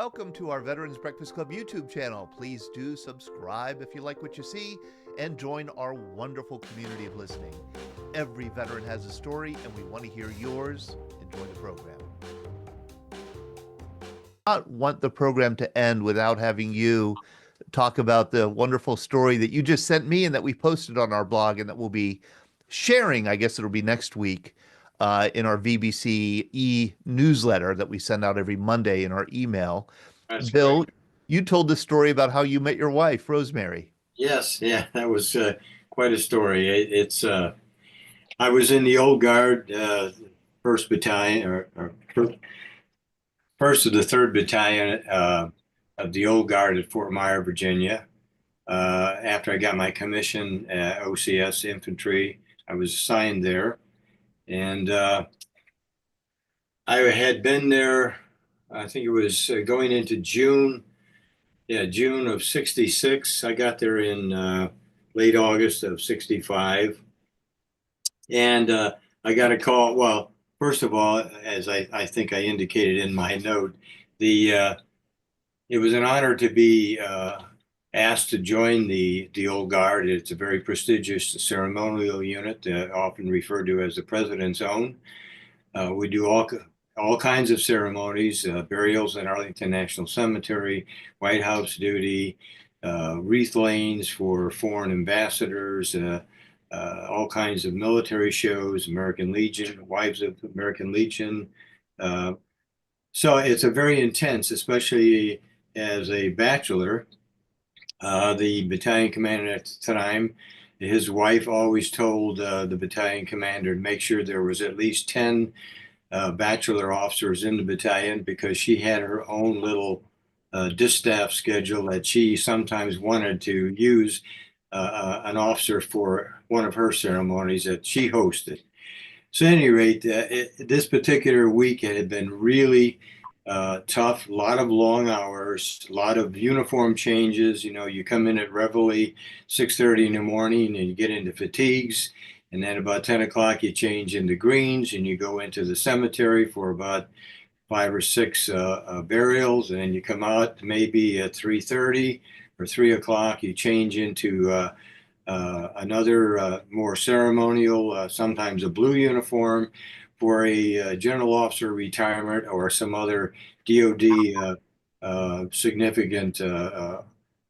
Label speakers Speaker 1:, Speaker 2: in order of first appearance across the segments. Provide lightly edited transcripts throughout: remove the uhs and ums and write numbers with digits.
Speaker 1: welcome to our Veterans Breakfast Club YouTube channel. Please do subscribe if you like what you see and join our wonderful community of listening. Every veteran has a story and we want to hear yours. Enjoy the program. I don't want the program to end without having you talk about the wonderful story that you just sent me and that we posted on our blog and that we'll be sharing, I guess it'll be next week, in our VBC e-newsletter that we send out every Monday in our email.
Speaker 2: That's
Speaker 1: Bill,
Speaker 2: great.
Speaker 1: you told the story about how you met your wife, Rosemary.
Speaker 2: Yes, yeah, that was quite a story. I was in the old guard, first battalion, first of the third battalion of the old guard at Fort Myer, Virginia. After I got my commission at OCS Infantry, I was assigned there, and I had been there. I think it was going into June. Yeah, June of '66. I got there in late August of '65. And I got a call. Well, first of all, as I think I indicated in my note, the it was an honor to be asked to join the Old Guard. It's a very prestigious ceremonial unit, often referred to as the President's Own. We do all kinds of ceremonies, burials at Arlington National Cemetery, White House duty, wreath layings for foreign ambassadors, all kinds of military shows, American Legion, Wives of American Legion. So it's a very intense, especially as a bachelor. The battalion commander at the time, his wife always told the battalion commander to make sure there was at least 10 bachelor officers in the battalion because she had her own little distaff schedule that she sometimes wanted to use an officer for one of her ceremonies that she hosted. So at any rate, this particular week had been really tough, a lot of long hours, a lot of uniform changes. You know, you come in at reveille 6:30 in the morning and you get into fatigues. And then about 10 o'clock, you change into greens and you go into the cemetery for about 5 or 6 burials. And then you come out maybe at 3:30 or 3 o'clock, you change into another more ceremonial, sometimes a blue uniform for a general officer retirement or some other DOD significant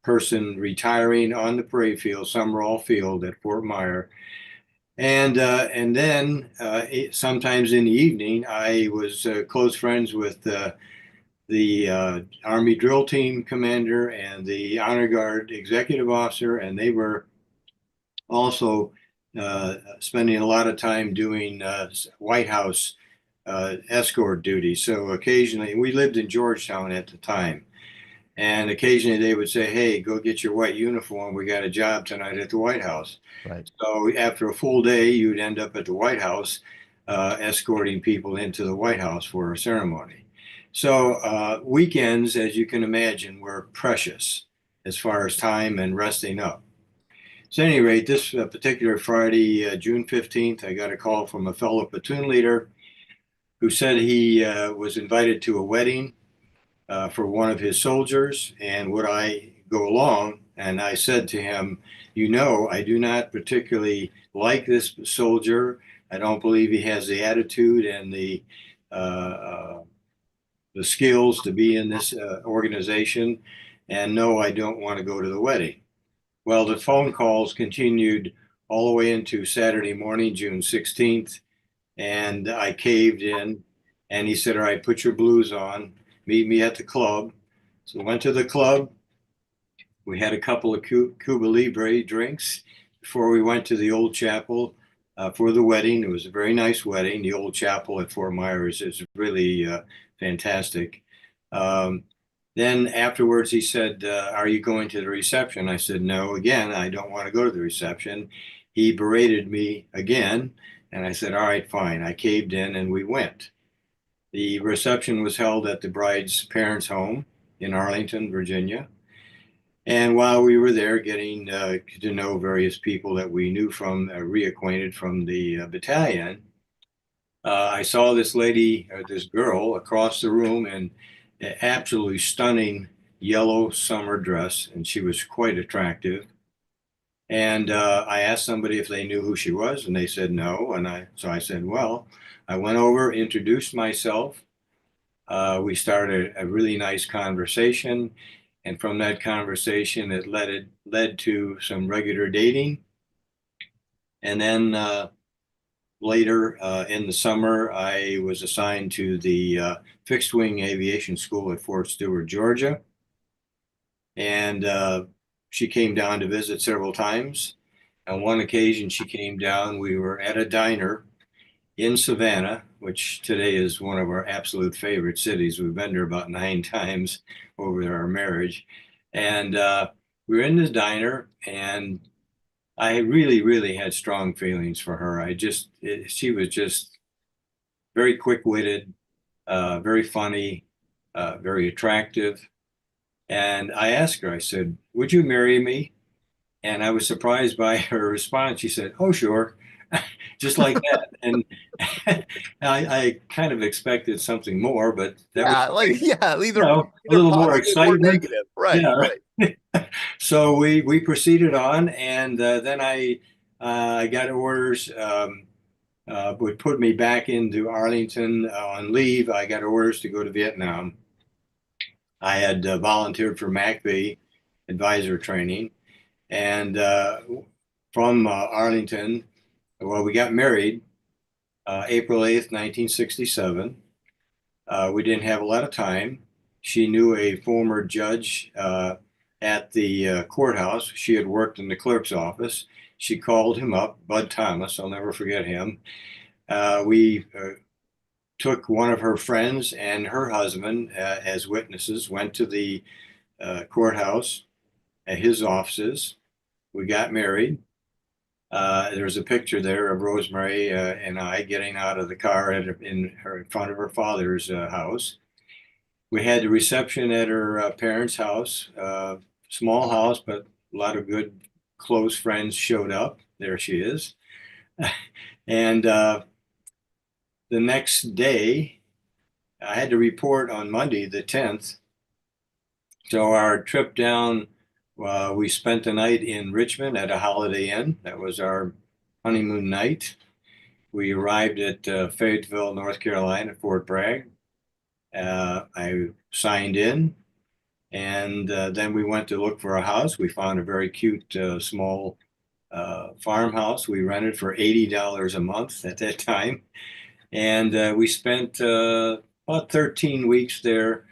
Speaker 2: person retiring on the parade field, Summerall Field at Fort Myer. And then sometimes in the evening, I was close friends with the Army Drill Team Commander and the Honor Guard Executive Officer, and they were also spending a lot of time doing White House escort duty. So occasionally, we lived in Georgetown at the time, and occasionally they would say, "Hey, go get your white uniform. We got a job tonight at the White House."
Speaker 1: Right.
Speaker 2: So after a full day, you'd end up at the White House escorting people into the White House for a ceremony. So weekends, as you can imagine, were precious as far as time and resting up. So at any rate, this particular Friday, June 15th, I got a call from a fellow platoon leader who said he was invited to a wedding for one of his soldiers, and would I go along? And I said to him, you know, I do not particularly like this soldier. I don't believe he has the attitude and the skills to be in this organization. And no, I don't want to go to the wedding. Well, the phone calls continued all the way into Saturday morning, June 16th, and I caved in. And he said, all right, put your blues on, meet me at the club. So I went to the club. We had a couple of Cuba Libre drinks before we went to the old chapel for the wedding. It was a very nice wedding. The old chapel at Fort Myer is really fantastic. Then afterwards, he said, are you going to the reception? I said, no, again, I don't want to go to the reception. He berated me again. And I said, all right, fine. I caved in and we went. The reception was held at the bride's parents' home in Arlington, Virginia. And while we were there getting to know various people that we knew from, reacquainted from the battalion, I saw this lady, this girl across the room, and absolutely stunning yellow summer dress, and she was quite attractive. And I asked somebody if they knew who she was, and they said no. And so I said, well, I went over, introduced myself. We started a really nice conversation, and from that conversation, it led to some regular dating. And then later in the summer, I was assigned to the fixed wing aviation school at Fort Stewart, Georgia. And she came down to visit several times. On one occasion, she came down. We were at a diner in Savannah, which today is one of our absolute favorite cities. We've been there about 9 times over our marriage. And we were in this diner, and I really, really had strong feelings for her. She was just very quick-witted, very funny, very attractive. And I asked her, I said, would you marry me? And I was surprised by her response. She said, oh, sure, just like that. And I kind of expected something more, but that was,
Speaker 1: Yeah, like yeah,
Speaker 2: a
Speaker 1: either
Speaker 2: little more
Speaker 1: positive or
Speaker 2: excitement.
Speaker 1: negative. Right,
Speaker 2: Yeah.
Speaker 1: right.
Speaker 2: So we proceeded on, and then I got orders. Would put me back into Arlington on leave. I got orders to go to Vietnam. I had volunteered for MACV advisor training, and from Arlington, well, we got married April 8th, 1967. We didn't have a lot of time. She knew a former judge at the courthouse. She had worked in the clerk's office. She called him up, Bud Thomas. I'll never forget him. We took one of her friends and her husband as witnesses, went to the courthouse at his offices. We got married. There's a picture there of Rosemary and I getting out of the car in front of her father's house. We had the reception at her parents' house, small house, but a lot of good close friends showed up. There she is. And the next day, I had to report on Monday, the 10th. So our trip down, we spent the night in Richmond at a Holiday Inn. That was our honeymoon night. We arrived at Fayetteville, North Carolina, Fort Bragg. I signed in, and then we went to look for a house. We found a very cute small farmhouse we rented for $80 a month at that time. And we spent about 13 weeks there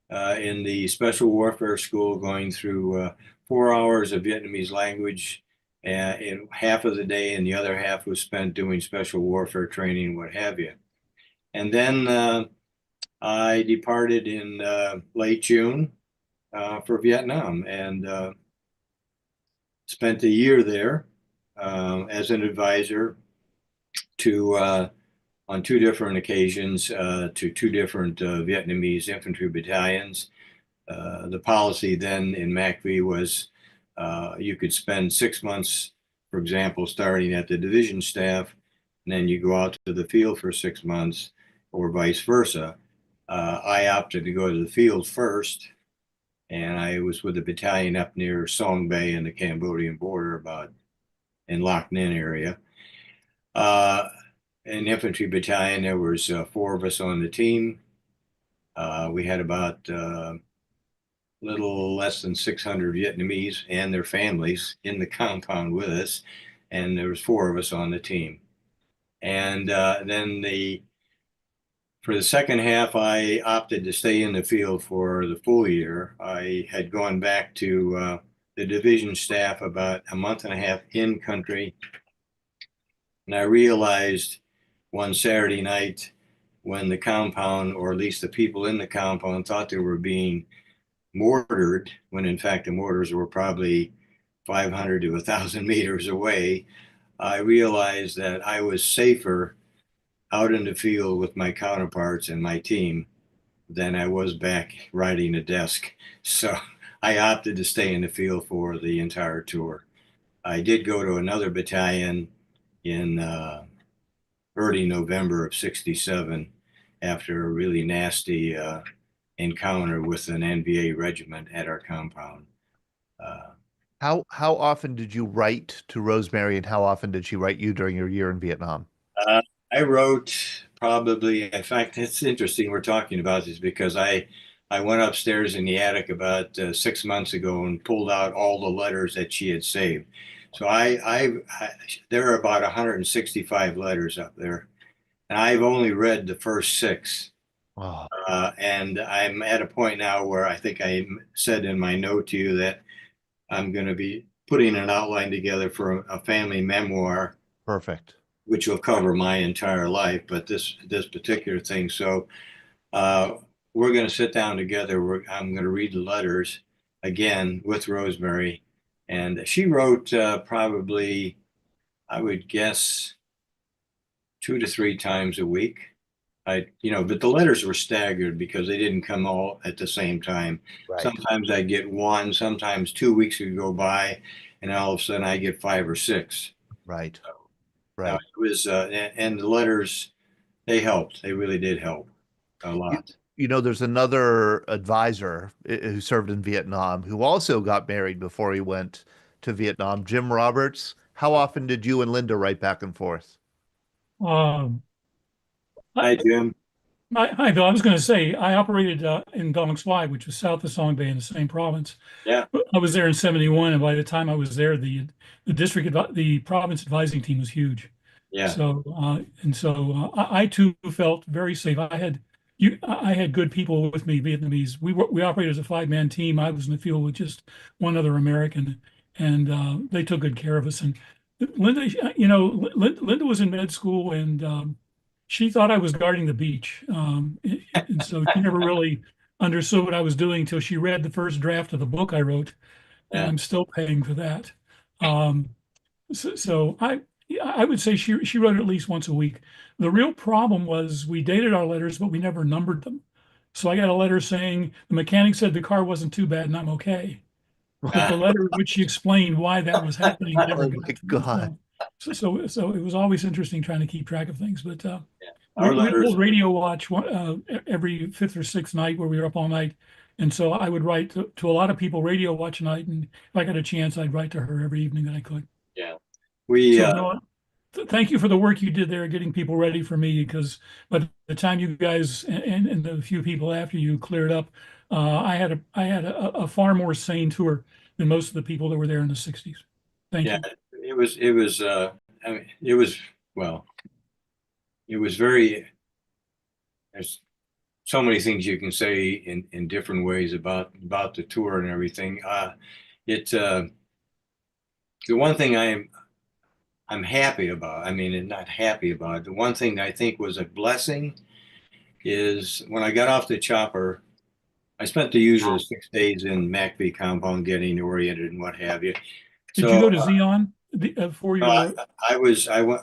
Speaker 2: in the Special Warfare School, going through 4 hours of Vietnamese language in half of the day, and the other half was spent doing special warfare training, what have you. And then I departed in late June for Vietnam, and spent a year there as an advisor to on 2 different occasions to 2 different Vietnamese infantry battalions. The policy then in MACV was you could spend 6 months, for example, starting at the division staff, and then you go out to the field for 6 months, or vice versa. I opted to go to the field first, and I was with a battalion up near Song Bay in the Cambodian border, about in Loc Ninh area. An infantry battalion, there was 4 of us on the team. We had about little less than 600 Vietnamese and their families in the compound with us, and there was 4 of us on the team. And then for the second half, I opted to stay in the field for the full year. I had gone back to the division staff about a month and a half in country, and I realized one Saturday night, when the compound, or at least the people in the compound, thought they were being mortared, when in fact the mortars were probably 500 to 1,000 meters away, I realized that I was safer out in the field with my counterparts and my team than I was back riding a desk. So I opted to stay in the field for the entire tour. I did go to another battalion in early November of '67 after a really nasty encounter with an NVA regiment at our compound. Uh,
Speaker 1: How often did you write to Rosemary, and how often did she write you during your year in Vietnam?
Speaker 2: uh, I wrote probably, in fact, it's interesting we're talking about this because I went upstairs in the attic about 6 months ago and pulled out all the letters that she had saved. So there are about 165 letters up there, and I've only read the first six.
Speaker 1: Oh,
Speaker 2: And I'm at a point now where I think I said in my note to you that I'm going to be putting an outline together for a family memoir,
Speaker 1: perfect.
Speaker 2: which will cover my entire life, but this particular thing. So uh, we're going to sit down together. I'm going to read the letters again with Rosemary, and she wrote probably, I would guess, 2 to 3 times a week. But the letters were staggered because they didn't come all at the same time.
Speaker 1: Right,
Speaker 2: Sometimes I get one, sometimes 2 weeks would go by, and all of a sudden I get five or six.
Speaker 1: right,
Speaker 2: Now
Speaker 1: right.
Speaker 2: it was, and the letters, they helped. They really did help a
Speaker 1: You,
Speaker 2: lot.
Speaker 1: there's another advisor who served in Vietnam who also got married before he went to Vietnam, Jim Roberts. How often did you and Linda write back and forth?
Speaker 3: Um, I,
Speaker 2: Hi, Jim.
Speaker 3: hi, Bill. I was going to say I operated in Dong Xuai, which was south of Song Bay in the same province.
Speaker 2: Yeah,
Speaker 3: I was there in '71, and by the time I was there, the province advising team was huge.
Speaker 2: yeah,
Speaker 3: So I too felt very safe. I had good people with me, Vietnamese. We operated as a five-man team. I was in the field with just one other American, and they took good care of us. And Linda, Linda was in med school, and she thought I was guarding the beach, and so she never really understood what I was doing until she read the first draft of the book I wrote, and
Speaker 2: yeah,
Speaker 3: I'm still paying for that. Um, so I would say she wrote at least once a week. The real problem was we dated our letters, but we never numbered them. So I got a letter saying the mechanic said the car wasn't too bad and I'm okay. But the letter in which she explained why that was happening never
Speaker 1: Oh
Speaker 3: got
Speaker 1: my
Speaker 3: to me.
Speaker 1: God.
Speaker 3: So it was always interesting trying to keep track of things. But
Speaker 2: yeah. Our
Speaker 3: we'd
Speaker 2: letters,
Speaker 3: hold radio watch every fifth or sixth night where we were up all night. And so I would write to a lot of people radio watch night. And if I got a chance, I'd write to her every evening that I could.
Speaker 2: yeah. We,
Speaker 3: So no, thank you for the work you did there, getting people ready for me. Because by the time you guys and the few people after you cleared up, I had a far more sane tour than most of the people that were there in the '60s. Thank
Speaker 2: yeah,
Speaker 3: you.
Speaker 2: I mean, well, it was very, there's so many things you can say in different ways about the tour and everything. It The one thing I'm happy about, I mean, and not happy about, the one thing that I think was a blessing is when I got off the chopper, I spent the usual 6 days in MACV compound getting oriented and what have you.
Speaker 3: Did you
Speaker 2: So
Speaker 3: go to Xeon for
Speaker 2: I,
Speaker 3: your?
Speaker 2: I went,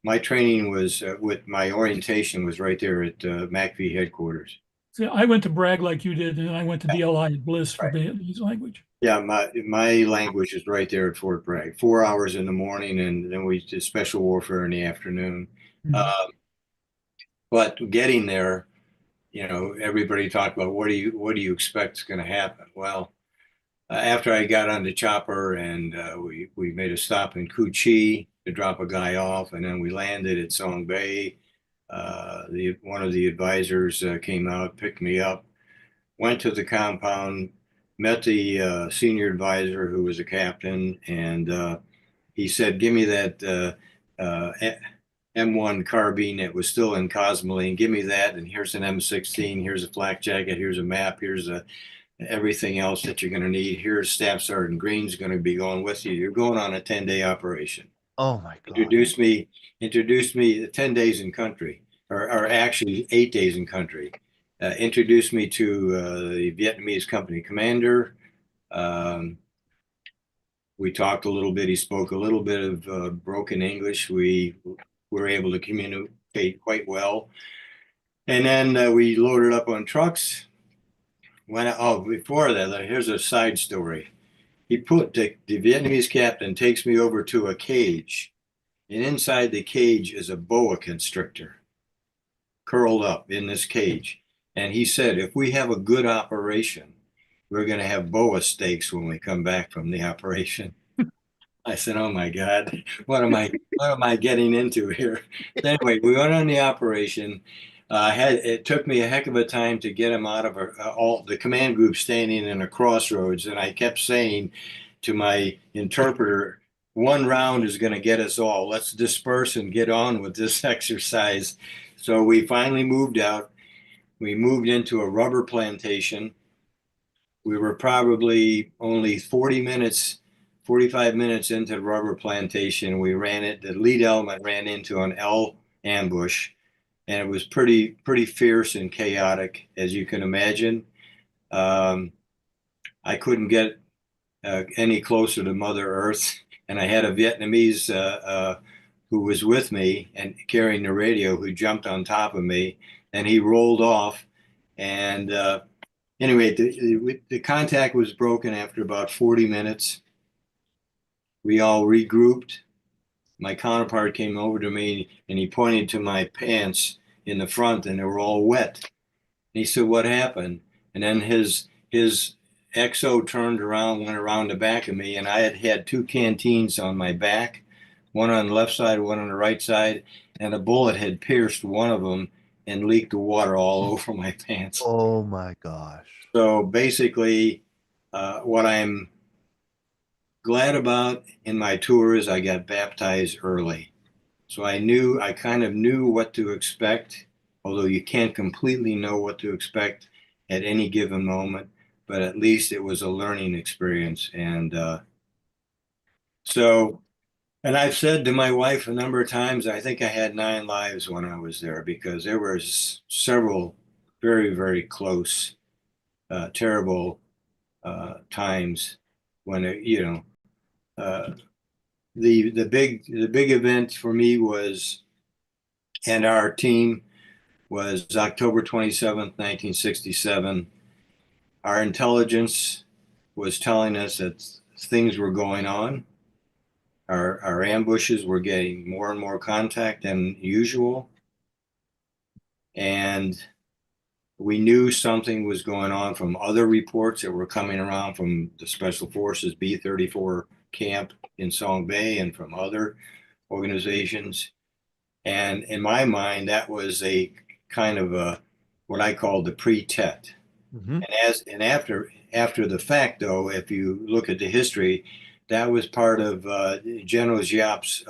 Speaker 2: my training was with my orientation was right there at MACV headquarters.
Speaker 3: See, I went to Bragg like you did, and I went to DLI at Bliss for
Speaker 2: Right.
Speaker 3: Vietnamese language.
Speaker 2: Yeah, my language is right there at Fort Bragg. 4 hours in the morning, and then we did special warfare in the afternoon.
Speaker 3: Mhm.
Speaker 2: But getting there, everybody talked about what do you expect is going to happen? Well, after I got on the chopper and we made a stop in Cu Chi to drop a guy off, and then we landed at Song Bay. One of the advisors came out, picked me up, went to the compound, met the senior advisor who was a captain, and he said, "Give me that M1 carbine that was still in Cosmoline. Give me that, and here's an M16. Here's a flak jacket. Here's a map. Here's everything else that you're going to need. Here's Staff Sergeant Green's going to be going with you. You're going on a 10-day operation."
Speaker 1: Oh my God.
Speaker 2: Introduced me 10 days in country, or actually 8 days in country. Introduced me to the Vietnamese company commander. Um, we talked a little bit. He spoke a little bit of broken English. We were able to communicate quite well. And then we loaded up on trucks. Before that, here's a side story. The Vietnamese captain takes me over to a cage, and inside the cage is a boa constrictor curled up in this cage. And he said, if we have a good operation, we're going to have boa steaks when we come back from the operation. I said, "Oh my God, what am I getting into here?" So anyway, we went on the operation. It took me a heck of a time to get him out of all the command group standing in a crossroads, and I kept saying to my interpreter, "One round is going to get us all. Let's disperse and get on with this exercise." So we finally moved out. We moved into a rubber plantation. We were probably only 45 minutes into the rubber plantation. The lead element ran into an L ambush, and it was pretty fierce and chaotic, as you can imagine. Um, I couldn't get any closer to Mother Earth, and I had a Vietnamese who was with me and carrying the radio who jumped on top of me, and he rolled off. And anyway, the contact was broken after about 40 minutes. We all regrouped. My counterpart came over to me and he pointed to my pants in the front and they were all wet. And he said, "What happened?" And then his XO turned around, went around the back of me, and I had had two canteens on my back, one on the left side, one on the right side, and a bullet had pierced one of them and leaked the water all over my pants.
Speaker 1: Oh my gosh.
Speaker 2: So basically, what I'm glad about in my tour is I got baptized early. So I kind of knew what to expect, although you can't completely know what to expect at any given moment, but at least it was a learning experience. So, and I've said to my wife a number of times, I think I had 9 lives when I was there because there were several very, very close, terrible times when uh, the big event for me was, and our team was October 27th, 1967. Our intelligence was telling us that things were going on. Our ambushes were getting more and more contact than usual. And we knew something was going on from other reports that were coming around from the Special Forces B-34 camp in Song Bay and from other organizations. And in my mind, that was a kind of what I call the pre-tet.
Speaker 1: Mm-hmm.
Speaker 2: After the fact, though, if you look at the history, that was part of General Giap's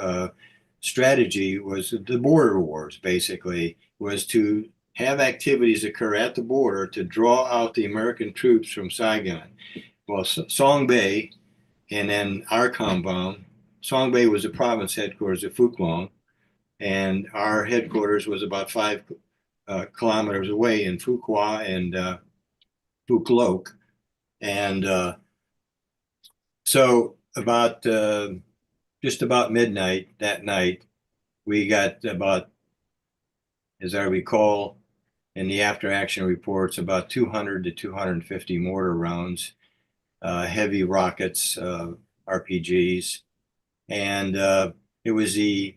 Speaker 2: strategy. Was the border wars basically was to have activities occur at the border to draw out the American troops from Saigon. Well, Song Bay and then our compound. Song Bay was the province headquarters of Phuc Long, and our headquarters was about 5 kilometers away in Phu Qua and Phuc Loc. And so about just about midnight that night, we got about, as I recall, in the after action reports, about 200 to 250 mortar rounds, heavy rockets, RPGs. And it was in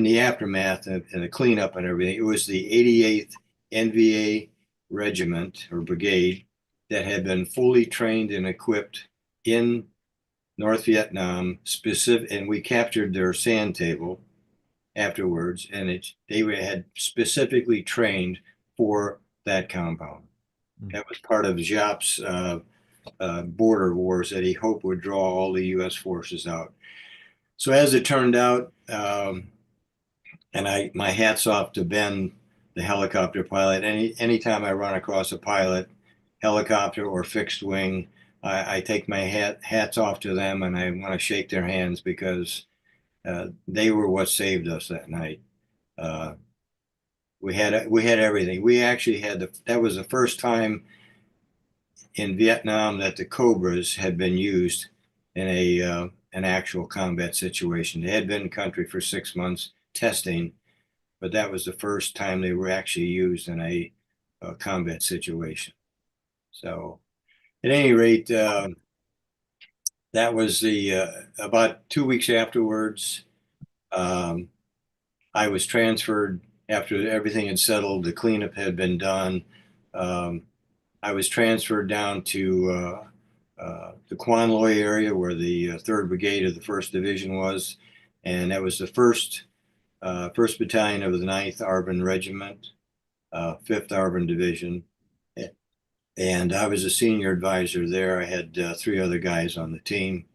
Speaker 2: the aftermath and the cleanup and everything, it was the 88th NVA regiment or brigade that had been fully trained and equipped in North Vietnam and we captured their sand table afterwards, and they had specifically trained for that compound. That was part of Giap's border wars that he hoped would draw all the U.S. forces out. So as it turned out, and my hat's off to Ben, the helicopter pilot. Anytime I run across a pilot, helicopter or fixed wing, I take my hats off to them, and I want to shake their hands because they were what saved us that night. We had everything. We actually that was the first time in Vietnam that the Cobras had been used in an actual combat situation. They had been in country for 6 months testing, but that was the first time they were actually used in a combat situation. So, at any rate, that was about 2 weeks afterwards. I was transferred after everything had settled, the cleanup had been done. I was transferred down to the Quanloy area where the 3rd Brigade of the 1st Division was, and that was the first Battalion of the 9th Arban Regiment, 5th Arban Division. And I was a senior advisor there. I had 3 other guys on the team.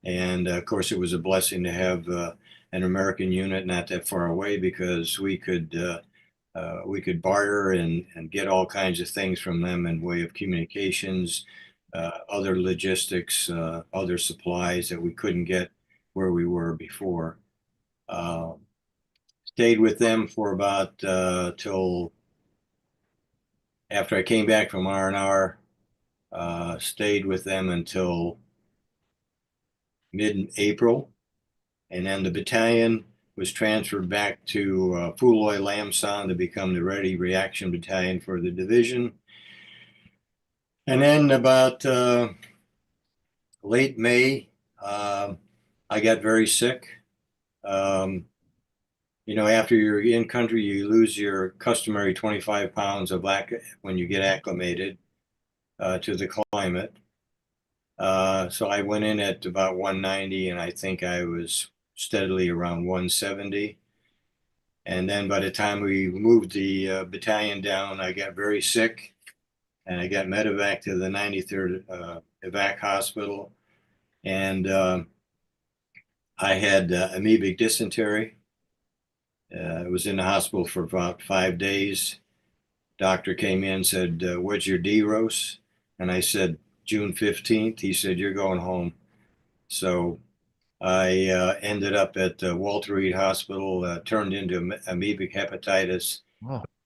Speaker 2: And of course, it was a blessing to have an American unit not that far away, because we could barter and get all kinds of things from them in way of communications, other logistics, other supplies that we couldn't get where we were before. Stayed with them for about till after I came back from R&R. Stayed with them until mid-April, and then the battalion was transferred back to Fuloy Lamson to become the Ready Reaction Battalion for the division. And then about late May, I got very sick. After you're in country, you lose your customary 25 pounds of when you get acclimated to the climate. So I went in at about 190, and I think I was steadily around 170. And then by the time we moved the battalion down, I got very sick, and I got medevac to the 93rd evac hospital. And I had amoebic dysentery. I was in the hospital for about 5 days. Doctor came in and said, "What's your DROS?" And I said, June 15th. He said, "You're going home." So I ended up at Walter Reed Hospital, turned into amoebic hepatitis,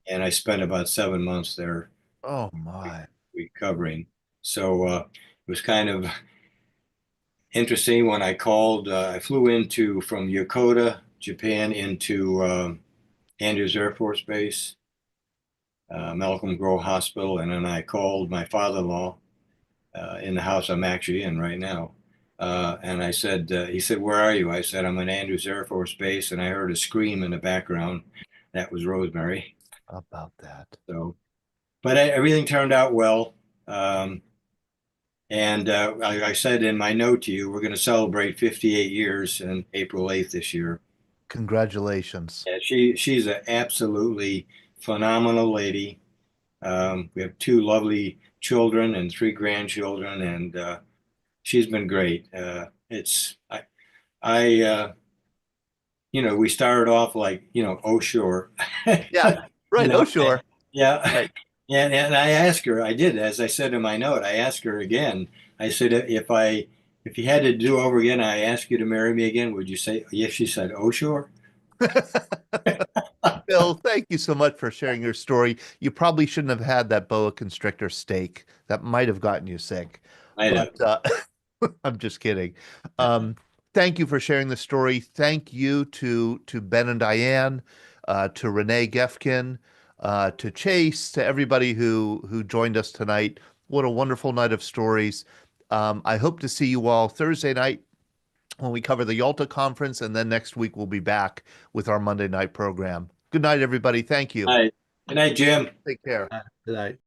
Speaker 2: and I spent about 7 months there.
Speaker 1: Oh my.
Speaker 2: Recovering. So it was kind of interesting when I called. I flew from Yokota, Japan, into Andrews Air Force Base, Malcolm Grove Hospital, and then I called my father-in-law in the house I'm actually in right now. And I said, he said, "Where are you?" I said, "I'm in Andrews Air Force Base," and I heard a scream in the background. That was Rosemary.
Speaker 1: How about that?
Speaker 2: So, but everything turned out well. And like I said in my note to you, we're going to celebrate 58 years on April 8th this year.
Speaker 1: Congratulations.
Speaker 2: Yeah, she's an absolutely phenomenal lady. We have 2 lovely children and 3 grandchildren, and she's been great. We started off like, oh, sure.
Speaker 1: Yeah, right. Oh, sure.
Speaker 2: Yeah.
Speaker 1: Right.
Speaker 2: And I asked her, I did, as I said in my note, I asked her again. I said, if you had to do over again, I asked you to marry me again, would you say yes? She said, "Oh, sure."
Speaker 1: Bill, thank you so much for sharing your story. You probably shouldn't have had that boa constrictor steak. That might have gotten you sick. But I'm just kidding. Thank you for sharing the story. Thank you to Ben and Diane, to Renee Gefkin, to Chase, to everybody who joined us tonight. What a wonderful night of stories. I hope to see you all Thursday night when we cover the Yalta conference, and then next week we'll be back with our Monday night program. Good night, everybody. Thank you.
Speaker 2: Good night, Jim.
Speaker 1: Take care.
Speaker 4: Good night.